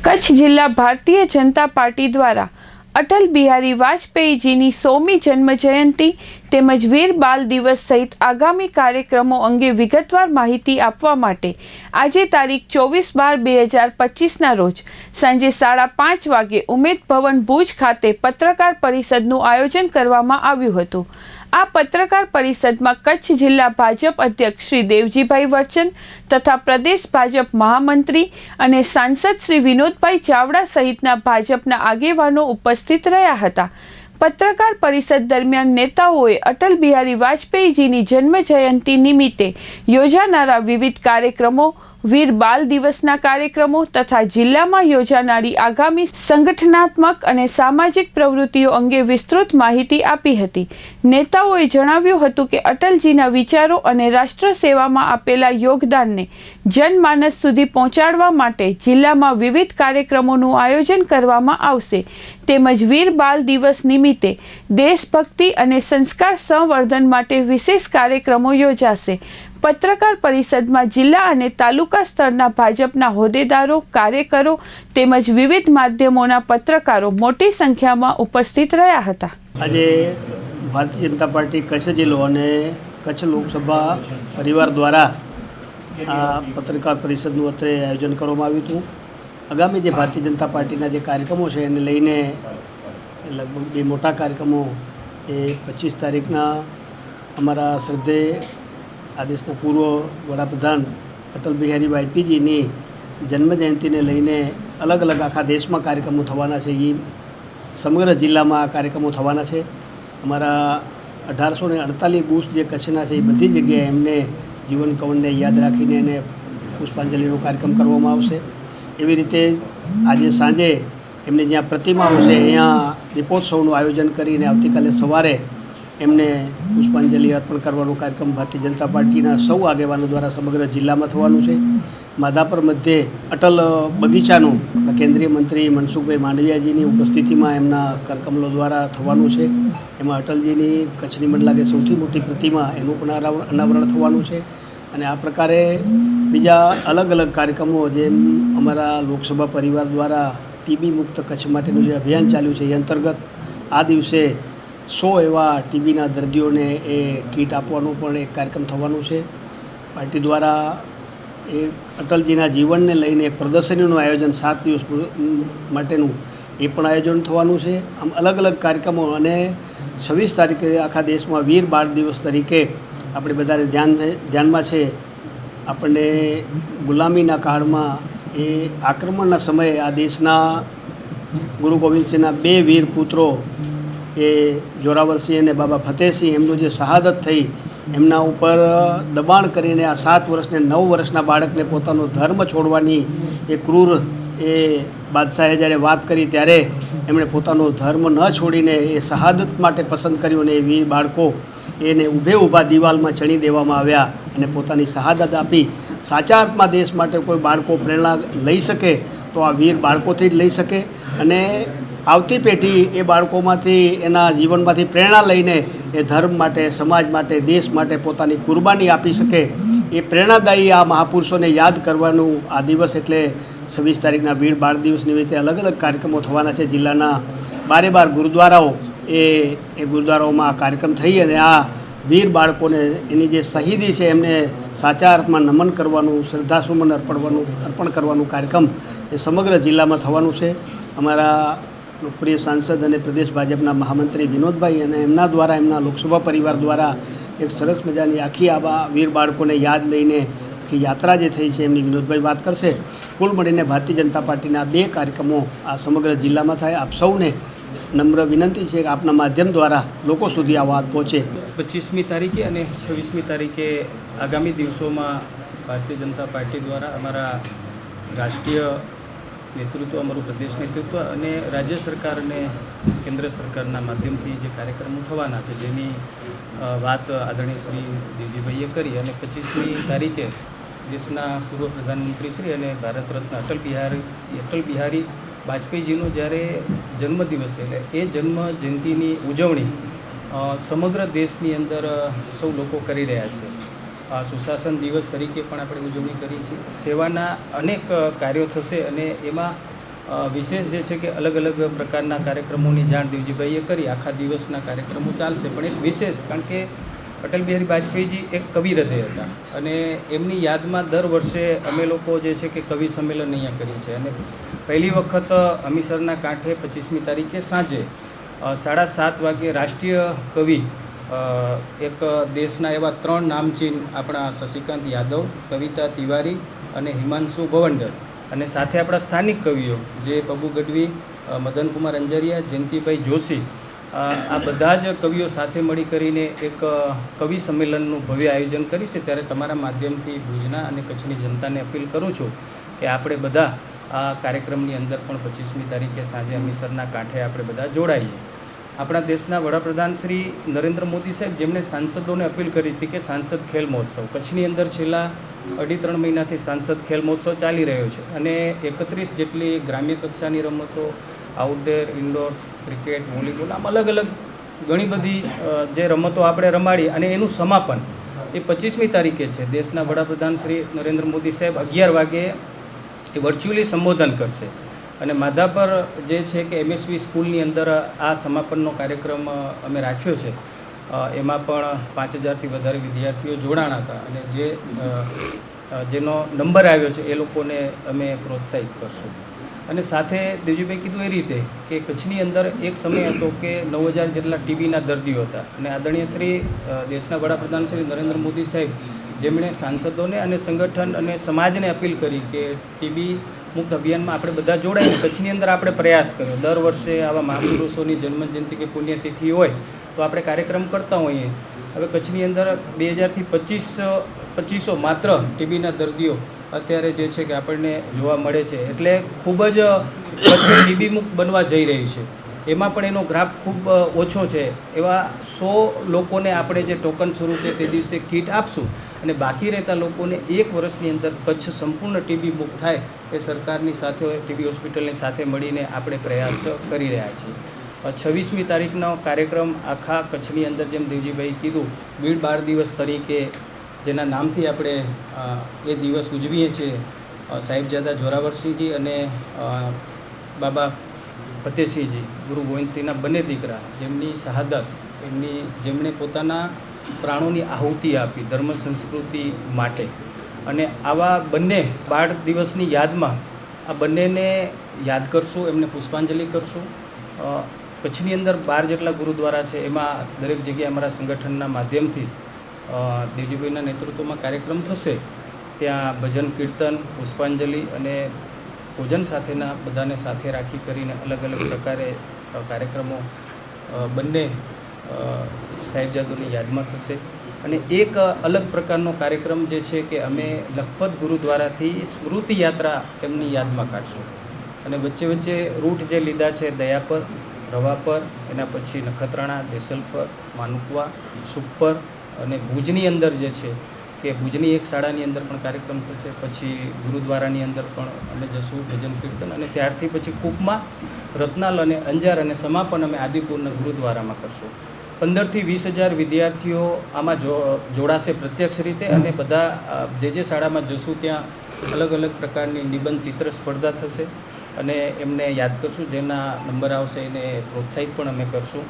કચ્છ જિલ્લા ભારતીય જનતા પાર્ટી દ્વારા અટલ બિહારી વાજપેયીજીની 100મી જન્મ જયંતિ તેમજ વીર બાલ દિવસ સહિત આગામી કાર્યક્રમો અંગે વિગતવાર માહિતી આપવા માટે આજે તારીખ 24/12/2025ના રોજ સાંજે 5:30 વાગે ઉમેદ ભવન ભુજ ખાતે પત્રકાર પરિષદનું આયોજન કરવામાં આવ્યું હતું। આ પત્રકાર પરિષદમાં કચ્છ જિલ્લા ભાજપ અધ્યક્ષ શ્રી દેવજીભાઈ વર્ચન તથા પ્રદેશ ભાજપ મહામંત્રી અને સાંસદ શ્રી વિનોદભાઈ ચાવડા સહિતના ભાજપના આગેવાનો ઉપસ્થિત રહ્યા હતા। પત્રકાર પરિષદ દરમિયાન નેતાઓએ અટલ બિહારી વાજપેયીજીની જન્મ જયંતિ નિમિત્તે યોજાનારા વિવિધ કાર્યક્રમો, વીર બાલ દિવસના કાર્યક્રમો તથા જિલ્લામાં યોજાનારી આગામી સંગઠનાત્મક અને સામાજિક પ્રવૃત્તિઓ અંગે વિસ્તૃત માહિતી આપી હતી। નેતાઓએ જણાવ્યું હતું કે અટલજીના વિચારો અને રાષ્ટ્ર સેવામાં આપેલા યોગદાનને જનમાનસ સુધી પહોંચાડવા માટે જિલ્લામાં વિવિધ કાર્યક્રમોનું આયોજન કરવામાં આવશે તેમજ વીર બાલ દિવસ નિમિત્તે દેશભક્તિ અને સંસ્કાર સંવર્ધન માટે વિશેષ કાર્યક્રમો યોજાશે। પત્રકાર પરિષદમાં જિલ્લા અને તાલુકા સ્તરના ભાજપના હોદ્દેદારો, કાર્યકરો તેમજ વિવિધ માધ્યમોના પત્રકારો મોટી સંખ્યામાં ઉપસ્થિત રહ્યા હતા। આજે ભારતીય જનતા પાર્ટી કચ્છ જિલ્લો અને કચ્છ લોકસભા પરિવાર દ્વારા આ પત્રકાર પરિષદનું અત્રે આયોજન કરવામાં આવ્યું હતું। આગામી જે ભારતીય જનતા પાર્ટીના જે કાર્યક્રમો છે એને લઈને લગભગ બે મોટા કાર્યક્રમો એ 25 તારીખના અમારા શ્રદ્ધેય આ દેશના પૂર્વ વડાપ્રધાન અટલ બિહારી વાજપેયીજીની જન્મજયંતિને લઈને અલગ અલગ આખા દેશમાં કાર્યક્રમો થવાના છે। એ સમગ્ર જિલ્લામાં આ કાર્યક્રમો થવાના છે। અમારા 1848 બુથ જે કચ્છના છે એ બધી જગ્યાએ એમને જીવન કવનને યાદ રાખીને એને પુષ્પાંજલિનો કાર્યક્રમ કરવામાં આવશે। એવી રીતે આજે સાંજે એમની જ્યાં પ્રતિમાઓ છે અહીંયા દીપોત્સવનું આયોજન કરીને આવતીકાલે સવારે એમને પુષ્પાંજલિ અર્પણ કરવાનો કાર્યક્રમ ભારતીય જનતા પાર્ટીના સૌ આગેવાનો દ્વારા સમગ્ર જિલ્લામાં થવાનું છે। માધાપર મધ્યે અટલ બગીચાનું કેન્દ્રીય મંત્રી મનસુખભાઈ માંડવિયાજીની ઉપસ્થિતિમાં એમના કરકમલો દ્વારા થવાનું છે। એમાં અટલજીની કચ્છની મને લાગે સૌથી મોટી પ્રતિમા એનું પણ અનાવરણ થવાનું છે। અને આ પ્રકારે બીજા અલગ અલગ કાર્યક્રમો જેમ અમારા લોકસભા પરિવાર દ્વારા ટીબી મુક્ત કચ્છ માટેનું જે અભિયાન ચાલ્યું છે એ અંતર્ગત આ દિવસે 100 એવા ટીબીના દર્દીઓને એ કીટ આપવાનો પણ એક કાર્યક્રમ થવાનું છે। પાર્ટી દ્વારા એ અટલજીના જીવનને લઈને એક પ્રદર્શનીનું આયોજન 7 દિવસ માટેનું એ પણ આયોજન થવાનું છે। આમ અલગ અલગ કાર્યક્રમો અને 26 તારીખે આખા દેશમાં વીર બાળ દિવસ તરીકે આપણે બધાને ધ્યાનમાં છે। આપણને ગુલામીના કાળમાં એ આક્રમણના સમયે આ દેશના ગુરુ ગોવિંદસિંહના 2 વીર પુત્રો એ જોરાવરસિંહ અને બાબા ફતેહસિંહ એમનું જે શહાદત થઈ એમના ઉપર દબાણ કરીને આ 7 વર્ષને 9 વર્ષના બાળકને પોતાનો ધર્મ છોડવાની એ ક્રૂર એ બાદશાહે જ્યારે વાત કરી ત્યારે એમણે પોતાનો ધર્મ ન છોડીને એ શહાદત માટે પસંદ કર્યું અને એ વીર બાળકો એને ઊભા દિવાલમાં ચણી દેવામાં આવ્યા અને પોતાની શહાદત આપી। સાચા અર્થમાં દેશ માટે કોઈ બાળકો પ્રેરણા લઈ શકે તો આ વીર બાળકોથી જ લઈ શકે અને આવતી પેઢી એ બાળકોમાંથી એના જીવનમાંથી પ્રેરણા લઈને એ ધર્મ માટે, સમાજ માટે, દેશ માટે પોતાની કુરબાની આપી શકે। એ પ્રેરણાદાયી આ મહાપુરુષોને યાદ કરવાનું આ દિવસ એટલે 26 તારીખના વીર બાળ દિવસ નિમિત્તે અલગ અલગ કાર્યક્રમો થવાના છે। જિલ્લાના 12 ગુરુદ્વારાઓ એ ગુરુદ્વારાઓમાં આ કાર્યક્રમ થઈ અને આ વીર બાળકોને એની જે શહીદી છે એમને સાચા અર્થમાં નમન કરવાનું, શ્રદ્ધાસુમન અર્પણ કરવાનું કાર્યક્રમ એ સમગ્ર જિલ્લામાં થવાનું છે। અમારા લોકપ્રિય સાંસદ અને પ્રદેશ ભાજપના મહામંત્રી વિનોદભાઈ અને એમના દ્વારા એમના લોકસભા પરિવાર દ્વારા એક સરસ મજાની આખી આવા વીર બાળકોને યાદ લઈને આખી યાત્રા જે થઈ છે એમની વિનોદભાઈ વાત કરશે। કુલ મળીને ભારતીય જનતા પાર્ટીના 2 કાર્યક્રમો આ સમગ્ર જિલ્લામાં થાય। આપ સૌને નમ્ર વિનંતી છે કે આપના માધ્યમ દ્વારા લોકો સુધી આ વાત પહોંચે। 25મી તારીખે અને 26મી તારીખે આગામી દિવસોમાં ભારતીય જનતા પાર્ટી દ્વારા અમારા રાષ્ટ્રીય નેતૃત્વ, અમારું પ્રદેશ નેતૃત્વ અને રાજ્ય સરકાર અને કેન્દ્ર સરકારના માધ્યમથી જે કાર્યક્રમો થવાના છે જેની વાત આદરણીય શ્રી દેવજીભાઈએ કરી અને 25મી તારીખે દેશના પૂર્વ પ્રધાનમંત્રી શ્રી અને ભારત રત્ન અટલ બિહારી વાજપેયીજીનો જ્યારે જન્મદિવસ છે એટલે એ જન્મ જયંતિની ઉજવણી સમગ્ર દેશની અંદર સૌ લોકો કરી રહ્યા છે। સુશાસન દિવસ તરીકે પણ આપણે ઉજવણી કરી છે। સેવાના અનેક કાર્યો થશે અને એમાં વિશેષ જે છે કે અલગ અલગ પ્રકારના કાર્યક્રમોની જાણ દેવજીભાઈએ કરી. આખા દિવસના કાર્યક્રમો ચાલશે, પણ એક વિશેષ, કારણ કે અટલ બિહારી વાજપેયીજી એક કવિ હૃદય હતા અને એમની યાદમાં દર વર્ષે અમે લોકો જે છે કે કવિ સંમેલન અહીંયા કરીએ છીએ. અને પહેલી વખત હમીસરના કાંઠે 25મી તારીખે સાંજે 7:30 વાગે રાષ્ટ્રીય કવિ એક દેશના એવા 3 નામચીન આપણા શશિકાંત યાદવ, કવિતા તિવારી અને હિમાંશુ ભવંડર, અને સાથે આપણા સ્થાનિક કવિઓ જે પબુ ગઢવી, મદનકુમાર અંજારિયા, જયંતિભાઈ જોશી, આ બધા જ કવિઓ સાથે મળી કરીને એક કવિ સંમેલનનું ભવ્ય આયોજન કર્યું છે. ત્યારે તમારા માધ્યમથી ભુજના અને કચ્છની જનતાને અપીલ કરું છું કે આપણે બધા આ કાર્યક્રમની અંદર પણ 25મી તારીખે સાંજે હમીસરના કાંઠે આપણે બધા જોડાઈએ. આપણા દેશના વડાપ્રધાન શ્રી નરેન્દ્ર મોદી સાહેબ, જેમણે સાંસદોને અપીલ કરી હતી કે સાંસદ ખેલ મહોત્સવ, કચ્છની અંદર છેલ્લા 2.5-3 મહિનાથી સાંસદ ખેલ મહોત્સવ ચાલી રહ્યો છે અને 31 જેટલી ગ્રામ્ય કક્ષાની રમતો, આઉટડોર, ઇન્ડોર, ક્રિકેટ, વોલીબોલ, આમ અલગ અલગ ઘણી બધી જે રમતો આપણે રમાડી અને એનું સમાપન એ 25મી તારીખે છે. દેશના વડાપ્રધાન શ્રી નરેન્દ્ર મોદી સાહેબ 11 વાગે એ વર્ચ્યુઅલી સંબોધન કરશે અને માધાપર જે છે કે MSV સ્કૂલની અંદર આ સમાપનનો કાર્યક્રમ અમે રાખ્યો છે. એમાં પણ 5000થી વધારે વિદ્યાર્થીઓ જોડાણા હતા અને જેનો નંબર આવ્યો છે એ લોકોને અમે પ્રોત્સાહિત કરશું. અને સાથે દેવજીભાઈ કીધું એ રીતે કે કચ્છની અંદર એક સમય હતો કે 9000 જેટલા TBના દર્દીઓ હતા અને આદરણીય શ્રી દેશના વડાપ્રધાન શ્રી નરેન્દ્ર મોદી સાહેબ, જેમણે સાંસદોને અને સંગઠન અને સમાજને અપીલ કરી કે TB મુક્ત અભિયાનમાં આપણે બધા જોડાઈને કચ્છની અંદર આપણે પ્રયાસ કર્યો. દર વર્ષે આવા મહાપુરુષોની જન્મજયંતિ કે પુણ્યતિથિ હોય તો આપણે કાર્યક્રમ કરતા હોઈએ. હવે કચ્છની અંદર 2000થી 2500 માત્ર TBના દર્દીઓ અત્યારે જે છે કે આપણને જોવા મળે છે. એટલે ખૂબ જ કચ્છ TB મુક્ત બનવા જઈ રહ્યું છે. એમાં પણ એનો ગ્રાફ ખૂબ ઓછો છે. એવા 100 લોકોને આપણે જે ટોકન સ્વરૂપે તે દિવસે કીટ આપશું અને બાકી રહેતા લોકોને 1 વર્ષની અંદર કચ્છ સંપૂર્ણ TB મુક્ત થાય એ સરકારની સાથે, TB હોસ્પિટલની સાથે મળીને આપણે પ્રયાસ કરી રહ્યા છીએ. 26મી તારીખનો કાર્યક્રમ આખા કચ્છની અંદર, જેમ દેવજીભાઈ કીધું, વીર બાળ દિવસ તરીકે જેના નામથી આપણે એ દિવસ ઉજવીએ છીએ, સાહેબજાદા જોરાવરસિંહજી અને બાબા ફતેહસિંહજી, ગુરુ ગોવિંદસિંહના બંને દીકરા, જેમની શહાદત, જેમણે પોતાના પ્રાણોની આહુતિ આપી ધર્મ સંસ્કૃતિ માટે. અને આવા બંને બાળ દિવસની યાદમાં આ બંનેને યાદ કરશું, એમને પુષ્પાંજલિ કરશું. કચ્છની અંદર 12 જેટલા ગુરુદ્વારા છે, એમાં દરેક જગ્યાએ અમારા સંગઠનના માધ્યમથી દેવજીભાઈના નેતૃત્વમાં કાર્યક્રમ થશે. ત્યાં ભજન, કીર્તન, પુષ્પાંજલિ અને ભોજન સાથેના બધાને સાથે રાખી કરીને અલગ અલગ પ્રકારે કાર્યક્રમો બંને સાહેબજાદોની યાદમાં થશે. અને એક અલગ પ્રકારનો કાર્યક્રમ જે છે કે અમે લખપત ગુરુદ્વારાથી સ્મૃતિ યાત્રા એમની યાદમાં કાઢશું. અને વચ્ચે વચ્ચે રૂટ જે લીધા છે દયાપર, રવાપર, એના પછી નખત્રાણા, દેસલપર, માનુકવા, સુખપર અને ભુજની અંદર જે છે કે ભુજની એક શાળાની અંદર પણ કાર્યક્રમ થશે. પછી ગુરુદ્વારાની અંદર પણ અમે જશું, ભજન કીર્તન, અને ત્યારથી પછી કુકમાં, રત્નાલ અને અંજાર, અને સમાપન અમે આદિપુરના ગુરુદ્વારામાં કરશું. 15થી 20,000 વિદ્યાર્થીઓ આમાં જોડાશે પ્રત્યક્ષ રીતે. અને બધા જે શાળામાં જશું ત્યાં અલગ અલગ પ્રકારની નિબંધ ચિત્ર સ્પર્ધા થશે અને એમને યાદ કરશું. જેના નંબર આવશે એને પ્રોત્સાહિત પણ અમે કરશું.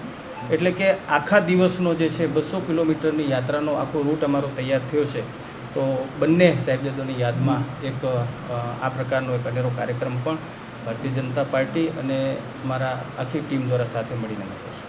એટલે કે આખા દિવસનો જે છે 200 કિલોમીટરની યાત્રાનો આખો રૂટ અમારો તૈયાર થયો છે. તો બંને સાહેબજાદોની યાદમાં એક આ પ્રકારનો એક અનેરો કાર્યક્રમ પણ ભારતીય જનતા પાર્ટી અને મારા આખી ટીમ દ્વારા સાથે મળીને કરશું.